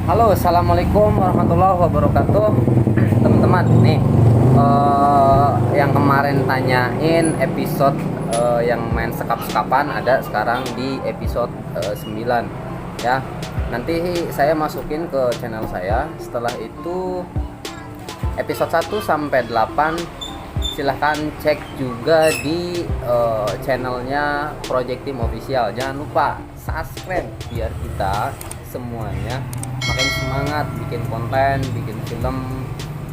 Halo, assalamualaikum warahmatullahi wabarakatuh, teman-teman. Nih, yang kemarin tanyain episode yang main sekap-sekapan ada sekarang di episode 9 ya. Nanti saya masukin ke channel saya. Setelah itu episode 1 sampai 8 silahkan cek juga di channelnya Project Team Official. Jangan lupa subscribe biar kita semuanya makin semangat bikin konten, bikin film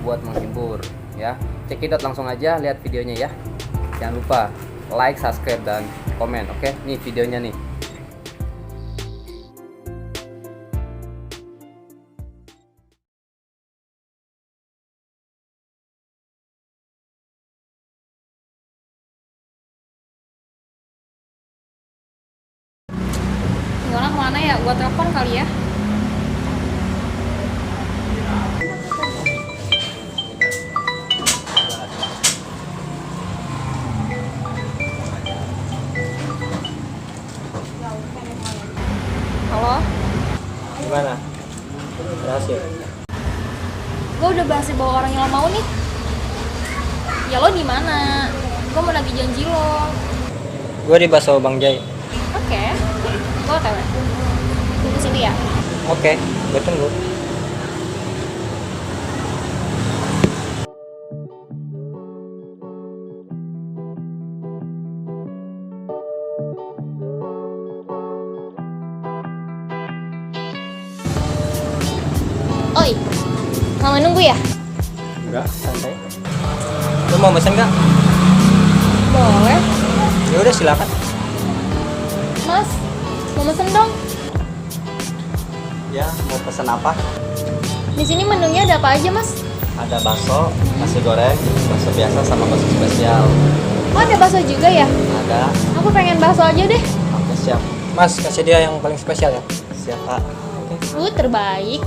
buat menghibur ya. Cekidot langsung aja lihat videonya ya. Jangan lupa like, subscribe dan komen. Oke, nih videonya nih. Ini orang kemana ya? Gua telepon kali ya. Halo? Gimana? Berhasil? Gue udah berhasil bawa orang yang lo mau nih. Ya lo di mana? Gue mau lagi janji lo. Gue di Bakso Bang Jai. Oke. Gue OTW. Tunggu sini ya. Oke, gue tunggu. Oi. Mama nunggu ya? Enggak, santai. Lu mau pesen nggak? Boleh. Ya udah silakan. Mas, mau mesen dong. Ya, mau pesen apa? Di sini menunya ada apa aja, Mas? Ada bakso, nasi goreng, bakso biasa sama bakso spesial. Oh, ada bakso juga ya? Ada. Aku pengen bakso aja deh. Oke, siap. Mas, kasih dia yang paling spesial ya. Siap, Pak. Terbaik.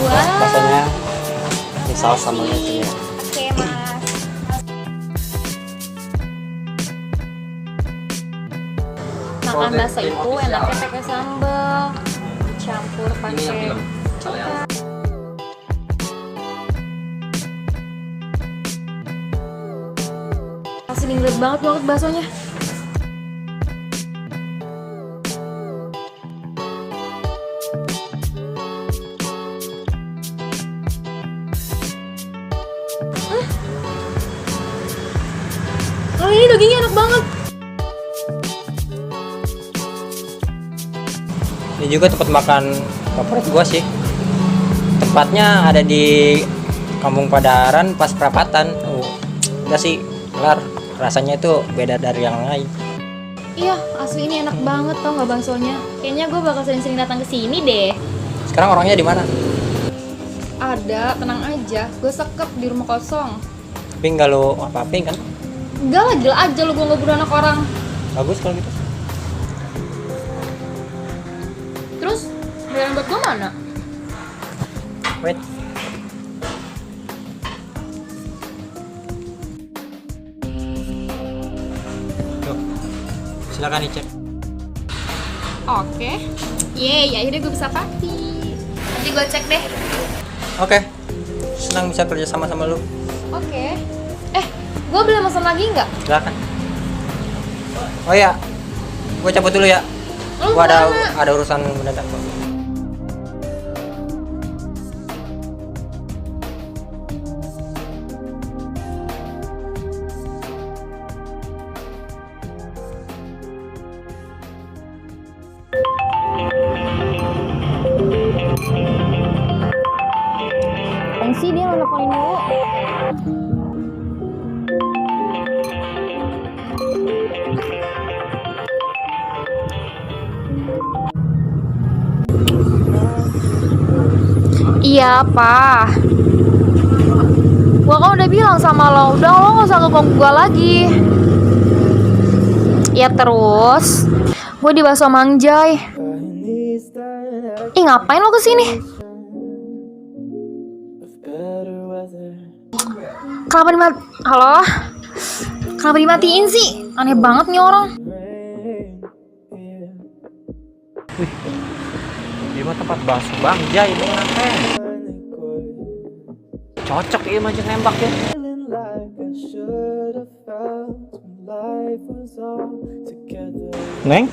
Mas, Wah. baksonya di saus sama ya. Oke, Mas. Makan bakso itu enaknya pakai sambal, campur Ini yang pakai film kalian. masih dingin banget baksonya. Oh, ini dagingnya enak banget. Ini juga tempat makan favorit gua sih. Tempatnya ada di Kampung Padaran pas perapatan. Udah sih, kelar. Rasanya itu beda dari yang lain. Iya, asli ini enak banget tau nggak baksonya. Kayaknya gue bakal sering-sering datang ke sini deh. Sekarang orangnya di mana? Ada, tenang aja. Gue sekep di rumah kosong. Tapi nggak lo apa-apain kan? Enggak lah, gila aja lu, gue nggak bunuh anak orang. Bagus kalau gitu. Terus, bayaran buat gue mana? Wait. Tuh. Silakan dicek. Oke. Yeay, akhirnya gue bisa party. Nanti gue cek deh. Oke. Senang bisa kerja sama lu. Oke. Gue boleh pesan lagi nggak? Silakan. Oh ya, gue cabut dulu ya. Lu Gue kemana? ada urusan mendadak kok. Apaan sih dia nelfonin dulu? Iya, apa? Gua kan udah bilang sama lo, udah lo gak usah ngeganggu gue lagi. Ya terus, gue dibahas sama Angjay. Ih ngapain lo kesini? Halo? Kenapa dimatiin sih? Aneh banget nih orang. Wih, di mah tempat bakso Bang Jai ini nanti. Cocok ya macam nembak ya. Neng?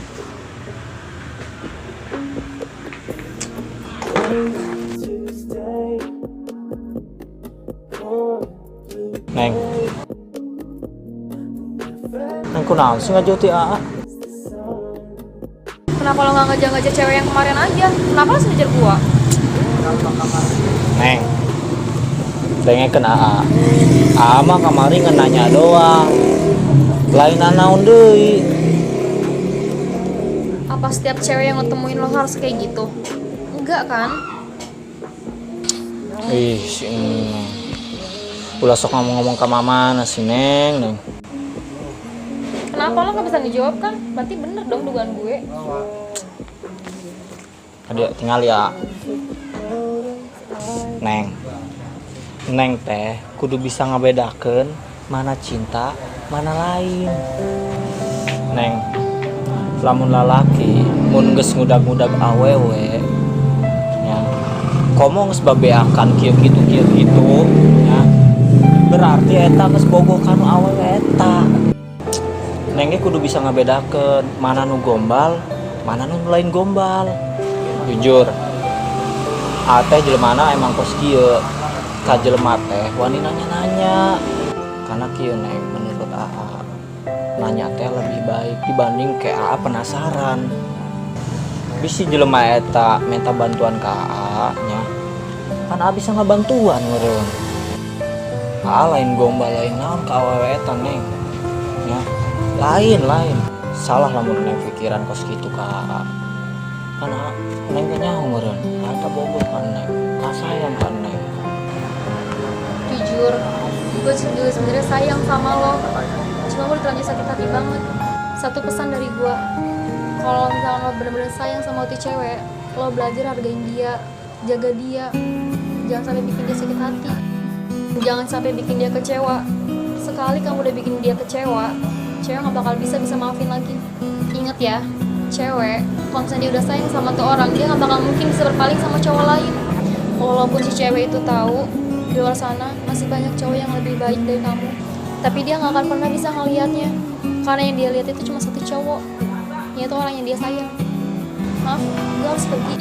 Neng? Neng kunaon sih ngajuti AA? Kenapa lo gak ngejar-ngejar cewek yang kemarin aja? Kenapa lo ngejar gua? Neng, dengekeun AA. AA mah kamari nanya doang. Lain naon deui. Apa setiap cewek yang ngetemuin lo harus kayak gitu? Enggak kan? Ih, si Neng. Ulah sok ngomong-ngomong ke mama na si Neng. Kenapa lo gak bisa ngejawab kan? Berarti bener dong dugaan gue. Adik tinggal ya. Neng teh kudu bisa ngabedakeun mana cinta, mana lain. Neng, lamun lalaki mun geus ngudag-ngudag awewe nya, komo geus babeakan kieu kitu nya. Berarti eta geus bogoh kanu awewe eta. Neng ge kudu bisa ngabedakeun mana nu gombal, mana nu lain gombal. Jujur, ateh jelema emang kos kieu. Ka jelema teh wani nanya-nanya. Karena kieu Neng menurut AA, nanya teh lebih baik dibanding ke AA penasaran. Bisi jelema eta minta bantuan ka AA nya. Kan AA bisa ngabantuan meureun. AA lain gombal lain naon ka awewe eta Neng. Nya, lain. Salah lamun Neng pikiran kos kitu ka AA. Kan AA Neng teh nyaho meureun. Eta bogoh kan Neng. AA sayang kan Neng. Jujur, gue juga sebenarnya sayang sama lo. Cuma gue terlanjur sakit hati banget. Satu pesan dari gue, kalau misalnya lo bener-bener sayang sama tuh cewek, lo belajar hargain dia, jaga dia, jangan sampai bikin dia sakit hati, jangan sampai bikin dia kecewa. Sekali kamu udah bikin dia kecewa, cewek nggak bakal bisa maafin lagi. Ingat ya, cewek kalau misalnya dia udah sayang sama tuh orang, dia nggak bakal mungkin bisa berpaling sama cowok lain. Walaupun si cewek itu tahu di luar sana masih banyak cowok yang lebih baik dari kamu, tapi dia nggak akan pernah bisa ngelihatnya, karena yang dia lihat itu cuma satu cowok, yaitu orang yang dia sayang. Maaf, gue harus pergi.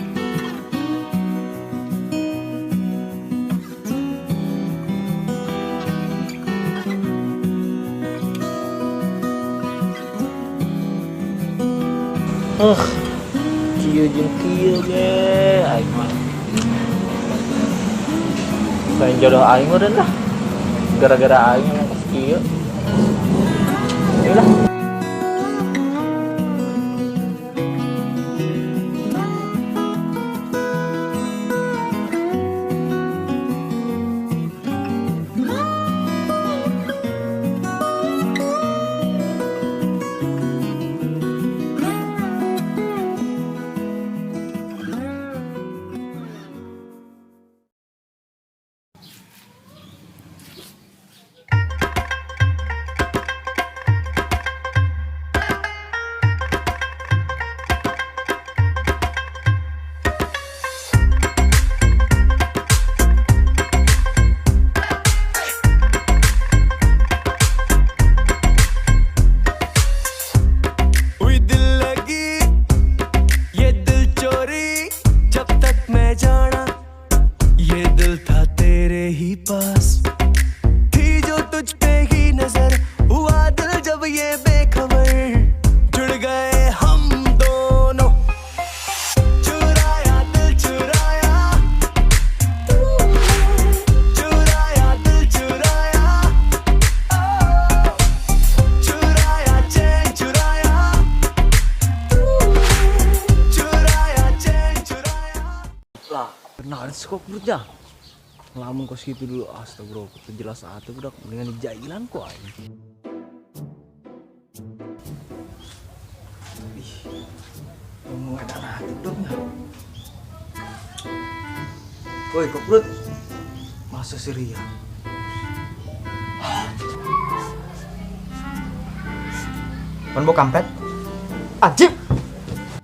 Kieu jeung kieu ge aing mah. Lain jodoh aing meureun lah. Gara-gara aing emang kos kieu. Yalah. Kenal kok perutnya? ngelamun kos gitu dulu. Astagfirullah, jelas atuh budak mendingan dijailan kok anjing. Ih, ngomong ada hati dongnya. Woi, keprut. Masa si Ria? Kan bawa kampret. Anjir.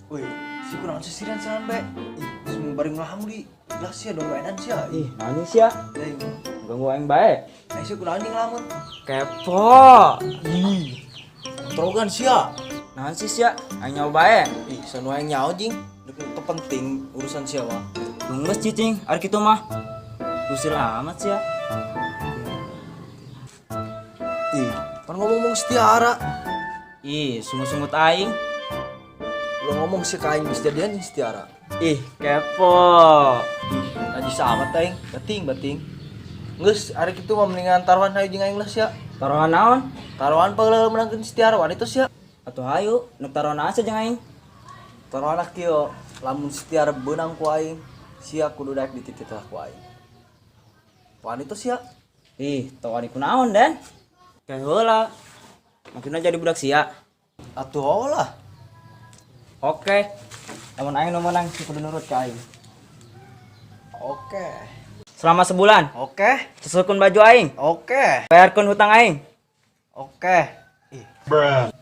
Woi, si kurang sisiran saran be. Ih, semua bareng ngelamun di gelas ya dong mainan sih ya. Ih, nangis ya. Deng. Ganggu aing bae. Si kurang nih ngelamun. Kepo. Ih. Terogan sih ya. Nangis ya. Aing nyawa bae. Ih, sanu yang nyawa jing. Dek penting urusan siapa? Tunggu cicing, ari kitu mah. Usir amat sih ya. Ih, kan ngomong setiara. Ih, sungut-sungut aing. Lo ngomong si kain bis jadian nih setiara. Ih, kepo. Aji sama teng, bating. Geus ari kitu mah mendingan taruhan hayu jeung aing geus ya. Taruhan naon? Taruhan pageula menangkeun setiara wanita sia. Atuh hayu, nuk taruhan asa jeung aing. Taruhan kieu lamun setiara beunang ku aing, sia kudu daek ditititah ku aing. Wanita sia. Ih, tau ari kunaon den? Kayak heula. Maksudna jadi budak sia. Atuh lah. Oke. Lamun aing nu menang kudu nurut ka aing. Oke. Selama sebulan, Oke. sesulkeun baju aing, Oke. bayarkeun hutang aing. Oke. Ih. Bruh.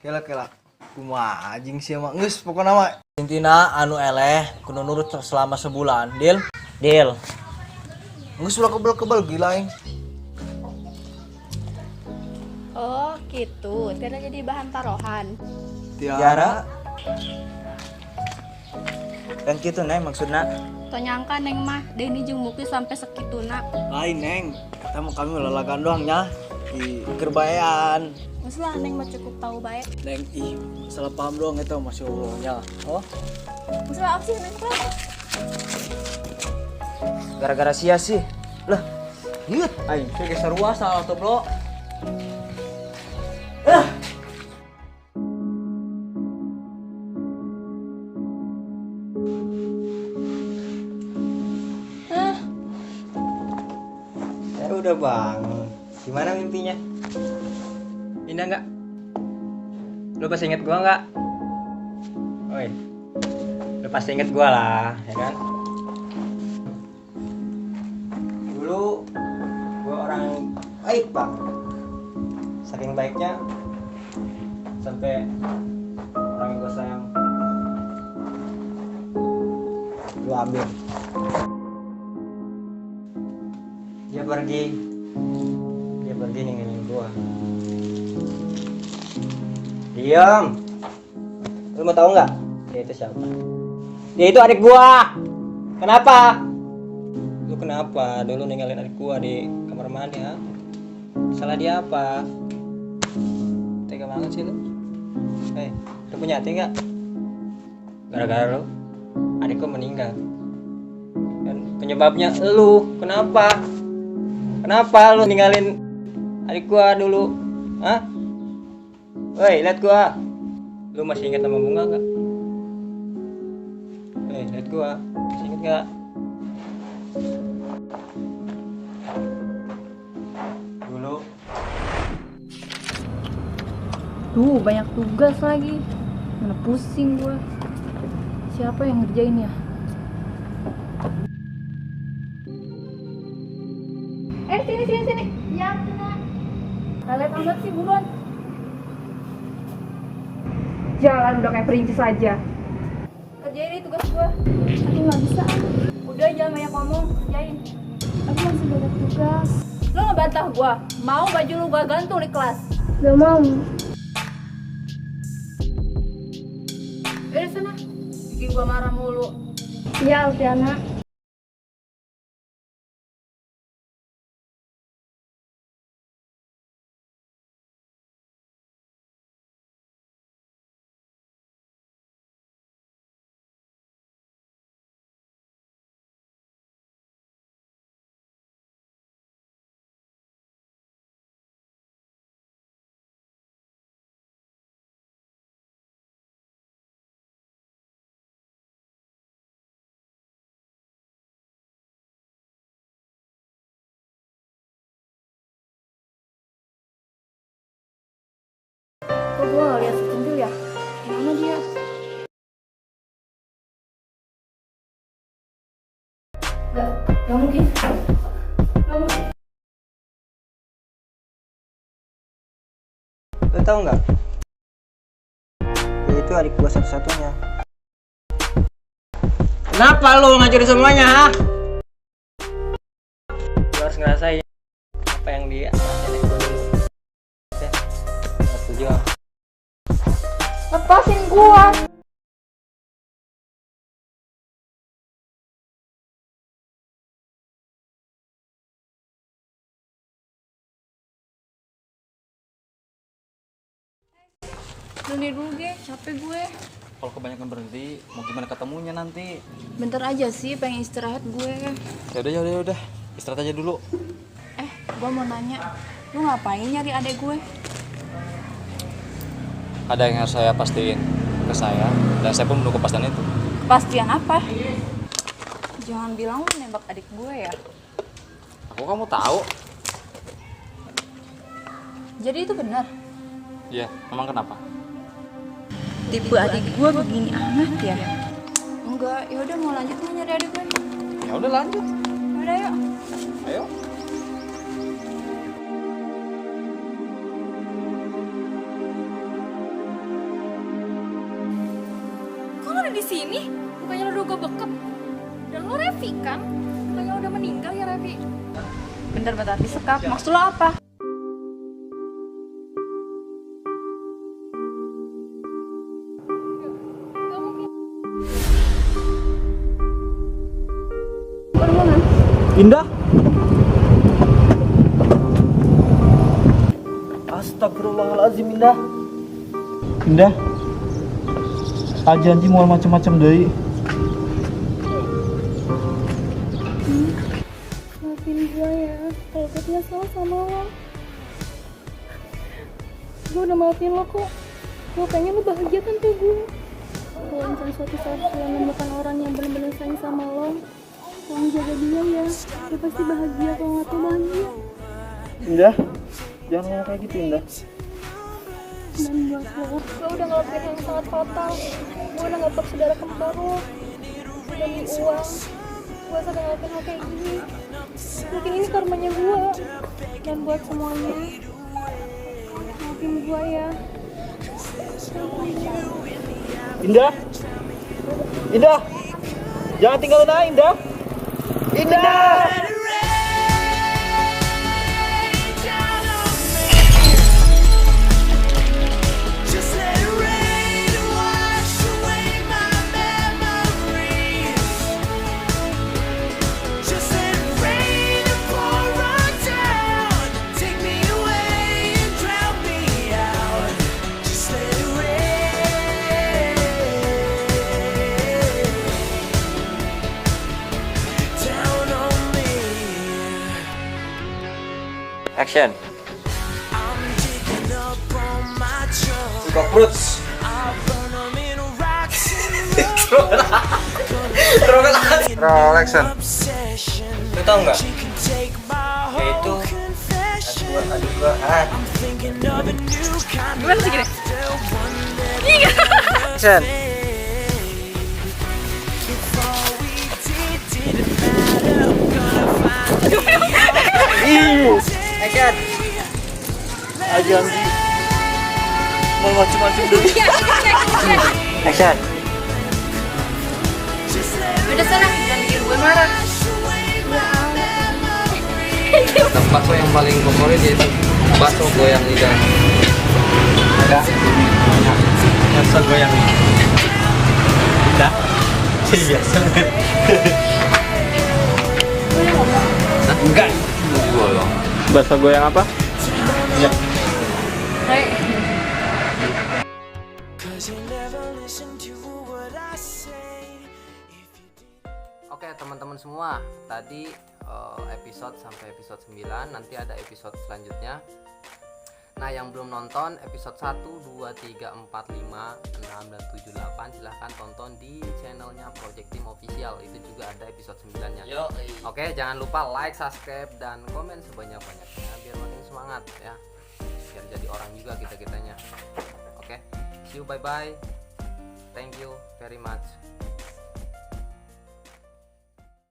Kela. Kumaha anjing sia mah geus pokona mah. Intina anu eleh kudu nurut selama sebulan. Deal? Deal. Geus ulah kebel-kebel gila aing. Oh gitu, tidak jadi bahan taruhan. Tiara. Dan gitu neng maksudna. Tonyangka neng mah, Denny jeung Mukti sampai sekituna. Lain neng, kita mau kami lalagan doang nya. Di kerbayan. Masalah neng mah cukup tahu baik. Neng, ih, salah paham doang itu masih Allahnya. Oh, Masalah apa sih neng? Gara-gara sia sih. lah, lihat, Aing, saya geser ruas salah tuh bro. Ya udah bangun. Gimana mimpinya? Indah nggak? Lu pasti inget gua nggak? Oi, lu pasti inget gua lah, ya kan? Dulu gua orang baik bang, saking baiknya sampai orang yang gua sayang gua ambil. Dia pergi ninggalin gua. Diam. Lu mau tahu nggak? Dia itu siapa? Dia itu adik gua. Kenapa? Lu kenapa dulu ninggalin adik gua di kamar mandi, ha? Salah dia apa? Tega banget sih lu. Lu punya hati nggak? Gara-gara lu, adik gua meninggal. Dan penyebabnya lu. Kenapa? Kenapa lu ninggalin adik gua dulu? Hah? Woi, lihat gua. Lu masih ingat nama Bunga enggak? Lihat gua. Masih ingat enggak? Dulu Duh, banyak tugas lagi. Mana pusing gue. Siapa yang ngerjain ya? Sini. Ya, benar. Kalian banget sih, buruan. Jalan udah kayak perintis aja. Kerjain ini tugas gue. Aku nggak bisa. Udah, jangan banyak ngomong. Kerjain. Aku masih banyak tugas. Lo ngebantah gue. Mau baju lu gue gantung di kelas? Gak mau. Udah sana. Bikin gue marah mulu. Iya, Alfiana. Gue gak lihat si Centil ya. Gimana dia? Gak mungkin. Gak mungkin. Lo tau nggak? Dia itu adik gua satu-satunya. Kenapa lo ngajarin semuanya? Ha? Gua harus ngerasain apa yang dia rasain dari gua dulu. Ya, gak setuju. Lepasin gua. Berhenti dulu capek gue. Kalau kebanyakan berhenti, mau gimana ketemunya nanti? Bentar aja sih, pengen istirahat gue. Ya udah, istirahat aja dulu. Gue mau nanya, lu ngapain nyari adek gue? Ada yang harus saya pastiin ke saya, dan saya pun menunggu kepastian itu. Kepastian apa? Jangan bilang lu nembak adik gue ya. Aku kamu tahu? Jadi itu benar. Iya, memang kenapa? Tipe adik gue begini amat ya? Enggak, ya udah mau lanjut nggak nyari adik gue? Ya udah lanjut. Udah yuk. Ayo. Kok lo ada di sini? Bukannya lo udah gue bekep? Dan lo Revi kan? Bukannya lo udah meninggal ya Revi? Bentar-bentar disekap. Maksud lo apa? Gak mungkin. Indah. Astagfirullahaladzim, Indah. Indah. Janji mau macam-macam deui. Maafin gue ya, kalau gue tidak salah sama lo. Gue udah maafin lo kok. Gue pengen lo bahagia kan kayak gue. Kalau misalnya suatu saat lo menemukan orang yang benar-benar sayang sama lo, tolong jaga dia ya. Dia pasti bahagia kalau nggak tuh bahagia. Indah. Jangan ngomong kayak gitu, Indah. Dan buat lo udah ngelakuin hal yang sangat fatal. Gue udah nggak saudara kembar lo. Demi uang, gue sampai ngelakuin hal kayak gini. Mungkin ini karmanya gue. Dan buat semuanya, maafin gue ya. Indah. Indah. Jangan tinggalin aja, Indah. Indah. Action. Buka perut. Roll action. Lu tau nggak? Ya itu adik gua. Gimana sih gini? Action. Action. Janji mau macam-macam deui. Action. Udah sana, jangan bikin gue marah. Bakso yang paling favorit yaitu bakso goyang lidah. Ada. Bakso goyang. Indah. Jadi biasa. Enggak. Bakso goyang apa? Ya. Oke teman-teman semua, tadi episode sampai episode 9, nanti ada episode selanjutnya. Nah yang belum nonton episode 1, 2, 3, 4, 5, 6, dan 7, 8 silahkan tonton di channelnya Project Team Official. Itu juga ada episode 9-nya. Oke, jangan lupa like, subscribe, dan komen sebanyak-banyaknya biar makin semangat ya. Biar jadi orang juga kita-kitanya. Oke. See you, bye bye. Thank you very much.